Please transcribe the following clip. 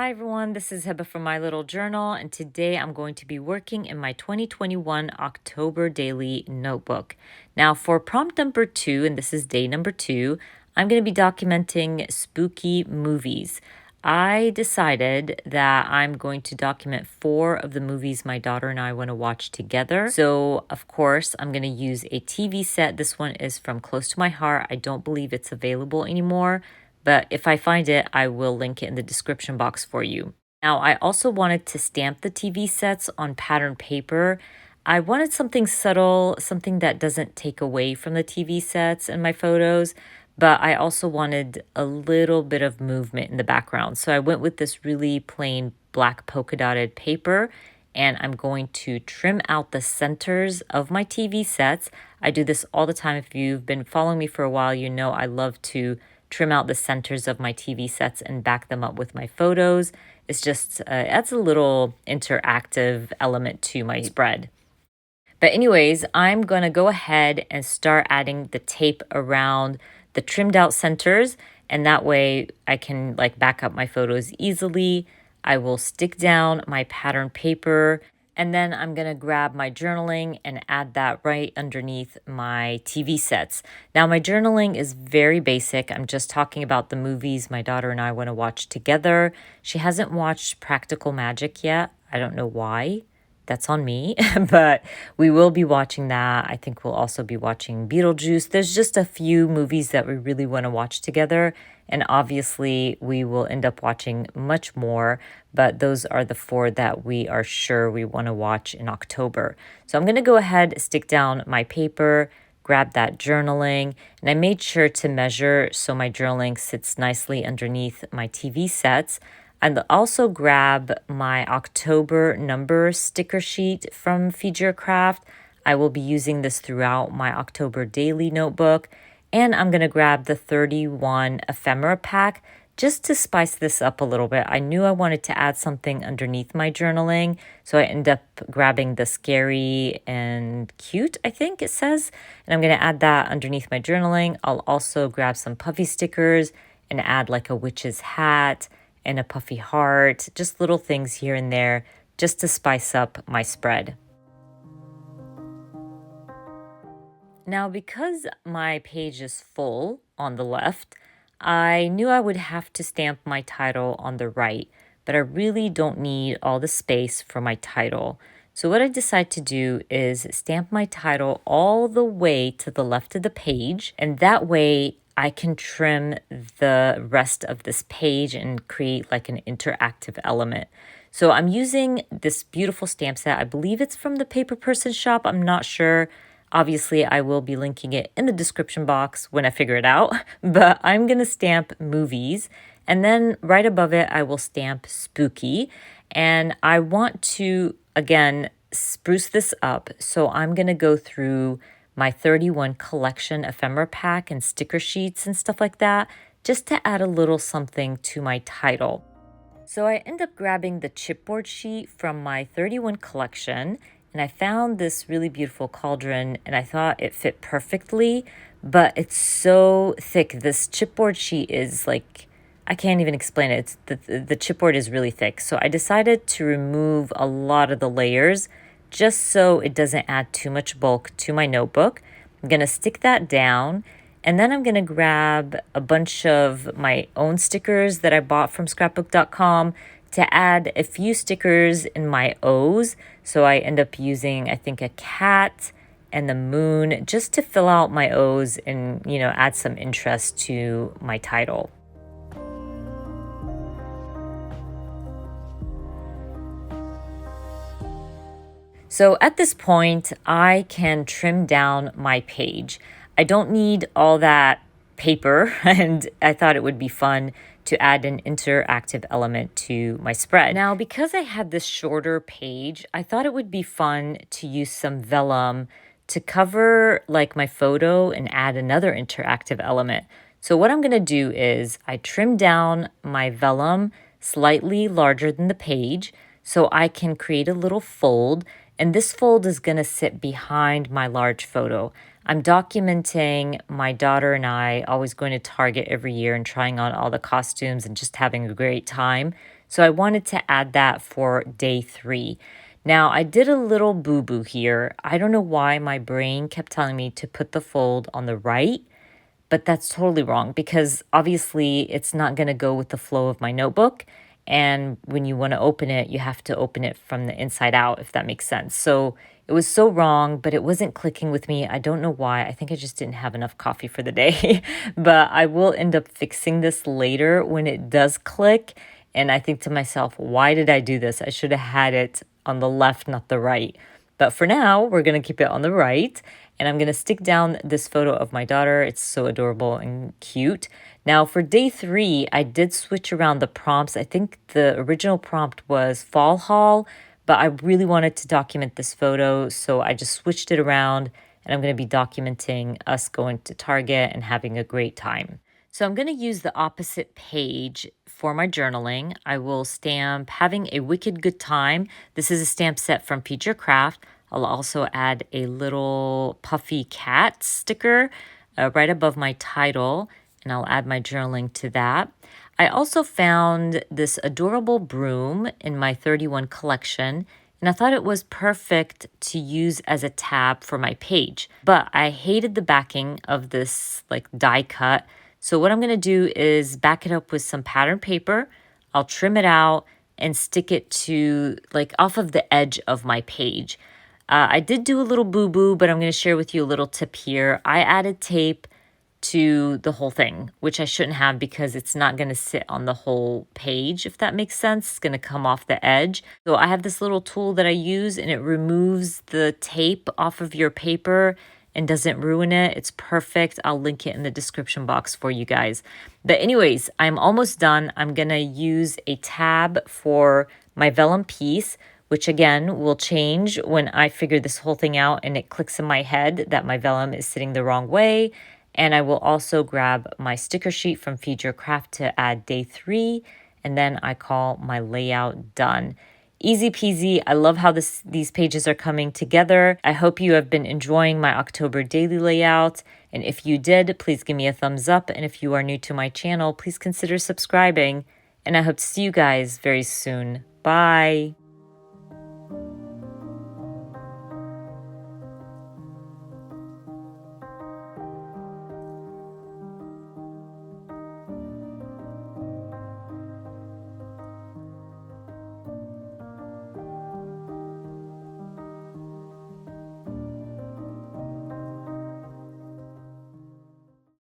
Hi everyone, this is Heba from My Little Journal, and today I'm going to be working in my 2021 October daily notebook. Now, for prompt number 2, and this is day number 2, I'm going to be documenting spooky movies. I decided that I'm going to document 4 of the movies my daughter and I want to watch together. So, of course, I'm going to use a TV set. This one is from Close to My Heart. I don't believe it's available anymore, but if I find it, I will link it in the description box for you. Now, I also wanted to stamp the TV sets on pattern paper. I wanted something subtle, something that doesn't take away from the TV sets and my photos, but I also wanted a little bit of movement in the background. So I went with this really plain black polka dotted paper, and I'm going to trim out the centers of my TV sets. I do this all the time. If you've been following me for a while, you know I love to trim out the centers of my TV sets and back them up with my photos. It's just adds a little interactive element to my spread. But anyways, I'm going to go ahead and start adding the tape around the trimmed out centers, and that way I can back up my photos easily. I will stick down my pattern paper, and then I'm going to grab my journaling and add that right underneath my TV sets. Now, my journaling is very basic. I'm just talking about the movies my daughter and I want to watch together. She hasn't watched Practical Magic yet. I don't know why. That's on me, but we will be watching that. I think we'll also be watching Beetlejuice. There's just a few movies that we really want to watch together, and obviously we will end up watching much more, but those are the 4 that we are sure we want to watch in October. So I'm going to go ahead, stick down my paper, grab that journaling, and I made sure to measure so my journaling sits nicely underneath my TV sets. And also grab my October number sticker sheet from Feed Your Craft. I will be using this throughout my October daily notebook. And I'm going to grab the 31 ephemera pack just to spice this up a little bit. I knew I wanted to add something underneath my journaling, so I end up grabbing the scary and cute, I think it says. And I'm going to add that underneath my journaling. I'll also grab some puffy stickers and add like a witch's hat and a puffy heart, just little things here and there just to spice up my spread. Now, because my page is full on the left, I knew I would have to stamp my title on the right, but I really don't need all the space for my title. So what I decided to do is stamp my title all the way to the left of the page, and that way I can trim the rest of this page and create like an interactive element. So I'm using this beautiful stamp set. I believe it's from the Paper Person shop. I'm not sure. Obviously, I will be linking it in the description box when I figure it out. But I'm going to stamp movies. And then right above it, I will stamp spooky. And I want to, again, spruce this up. So I'm going to go through my 31 collection ephemera pack and sticker sheets and stuff like that, just to add a little something to my title. So I end up grabbing the chipboard sheet from my 31 collection, and I found this really beautiful cauldron, and I thought it fit perfectly, but it's so thick. This chipboard sheet is like, I can't even explain it. The chipboard is really thick. So I decided to remove a lot of the layers just so it doesn't add too much bulk to my notebook. I'm going to stick that down, and then I'm going to grab a bunch of my own stickers that I bought from scrapbook.com to add a few stickers in my O's. So I end up using, I think, a cat and the moon just to fill out my O's and, add some interest to my title. So at this point, I can trim down my page. I don't need all that paper, and I thought it would be fun to add an interactive element to my spread. Now, because I had this shorter page, I thought it would be fun to use some vellum to cover like my photo and add another interactive element. So what I'm going to do is I trim down my vellum slightly larger than the page so I can create a little fold. And this fold is going to sit behind my large photo. I'm documenting my daughter and I always going to Target every year and trying on all the costumes and just having a great time. So I wanted to add that for day 3. Now, I did a little boo-boo here. I don't know why my brain kept telling me to put the fold on the right, but that's totally wrong because obviously it's not going to go with the flow of my notebook. And when you want to open it, you have to open it from the inside out, if that makes sense. So it was so wrong, but it wasn't clicking with me. I don't know why. I think I just didn't have enough coffee for the day. But I will end up fixing this later when it does click. And I think to myself, why did I do this? I should have had it on the left, not the right. But for now, we're going to keep it on the right. And I'm going to stick down this photo of my daughter. It's so adorable and cute. Now, for day 3, I did switch around the prompts. I think the original prompt was fall haul, but I really wanted to document this photo. So I just switched it around, and I'm going to be documenting us going to Target and having a great time. So I'm going to use the opposite page for my journaling. I will stamp having a wicked good time. This is a stamp set from Feature Craft. I'll also add a little puffy cat sticker right above my title, and I'll add my journaling to that. I also found this adorable broom in my 31 collection, and I thought it was perfect to use as a tab for my page. But I hated the backing of this like die cut. So what I'm going to do is back it up with some pattern paper. I'll trim it out and stick it to like off of the edge of my page. I did do a little boo-boo, but I'm going to share with you a little tip here. I added tape to the whole thing, which I shouldn't have because it's not going to sit on the whole page, if that makes sense. It's going to come off the edge. So I have this little tool that I use, and it removes the tape off of your paper and doesn't ruin it. It's perfect. I'll link it in the description box for you guys. But anyways, I'm almost done. I'm going to use a tab for my vellum piece, which again will change when I figure this whole thing out and it clicks in my head that my vellum is sitting the wrong way. And I will also grab my sticker sheet from Feature Craft to add day 3. And then I call my layout done. Easy peasy. I love how these pages are coming together. I hope you have been enjoying my October daily layout. And if you did, please give me a thumbs up. And if you are new to my channel, please consider subscribing. And I hope to see you guys very soon. Bye.